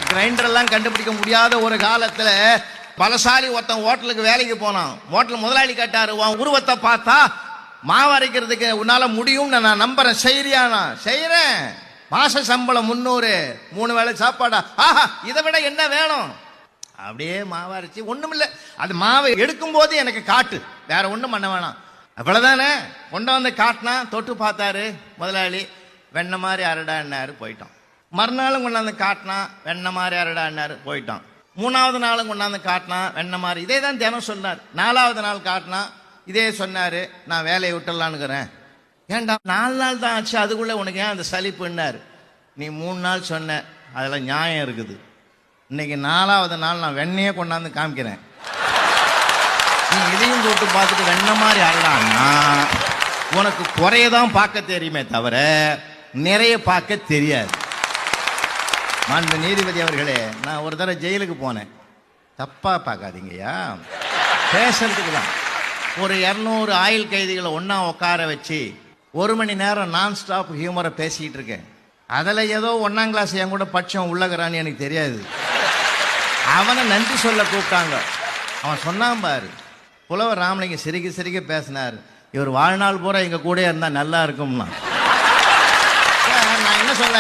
Grinder எல்லாம் கண்டுபிடிக்க முடியாத ஒரு காலத்துல பலசாலி ஒருத்தன் ஹோட்டலுக்கு வேலைக்கு போனான். ஹோட்டல் முதலாளி கேட்டாரு, உன் உருவத்தை பார்த்தா மாவு அரைக்கிறதுக்கு உன்னால முடியும்னு நான் நம்புறேன், செய்யறியா? நான் செய்யறேன். மாச சம்பளம் 300, 3 வேளை சாப்பாடா? ஆஹா, இதை விட என்ன வேணும்? அப்படியே மாவு அரைச்சி ஒண்ணும் இல்லை, அது மாவை எடுக்கும் போது எனக்கு காட்டு, வேற ஒண்ணும் பண்ண வேணாம், அவ்வளவுதானே. கொண்டு வந்து காட்டினா, தொட்டு பார்த்தாரு முதலாளி, வெண்ண மாதிரி அரடான்னாரு, போயிட்டான். மறுநாளும் கொண்டாந்து காட்டினா, வெண்ண மாதிரி அரடான்னாரு, போயிட்டான். 3வது நாளும் கொண்டாந்து காட்டினா, வெண்ண மாதிரி. இதே தான் தினம் சொன்னார். 4வது நாள் காட்டினா இதே சொன்னாரு, நான் வேலையை விட்டுலான்னுக்கிறேன். ஏன்டா 4 நாள் தான் ஆச்சு, அதுக்குள்ள உனக்கு ஏன் அந்த சலிப்புன்னாரு. நீ 3 நாள் சொன்ன, அதில் நியாயம் இருக்குது. இன்னைக்கு 4வது நாள் நான் வெண்ணையே கொண்டாந்து காமிக்கிறேன். நீ இதையும் போட்டு பார்த்துட்டு வெண்ண மாதிரி அரடான்னா உனக்கு குறையதான் பார்க்க தெரியுமே தவிர நிறைய பார்க்க தெரியாது. மாண்பு நீதிபதி அவர்களே, நான் ஒரு தடவை ஜெயிலுக்கு போனேன். தப்பா பார்க்காதீங்கய்யா, பேசுறதுக்கு தான். ஒரு 200 ஆயுள் கைதிகளை ஒன்னா உட்கார வச்சு 1 மணி நேரம் நான் ஸ்டாப் ஹியூமரை பேசிக்கிட்டு இருக்கேன். அதில் ஏதோ 1ஆம் கிளாஸ் என் கூட பட்சம் உள்ளகிறான்னு எனக்கு தெரியாது. அவனை நன்றி சொல்ல கூப்பிட்டாங்க. அவன் சொன்னான் பாரு, புலவர் ராமலிங்கம் சிரிக்க சிரிக்க பேசினார், இவர் வாழ்நாள் பூரா எங்க கூட இருந்தா நல்லா இருக்கும்னா. நான் என்ன சொல்ல,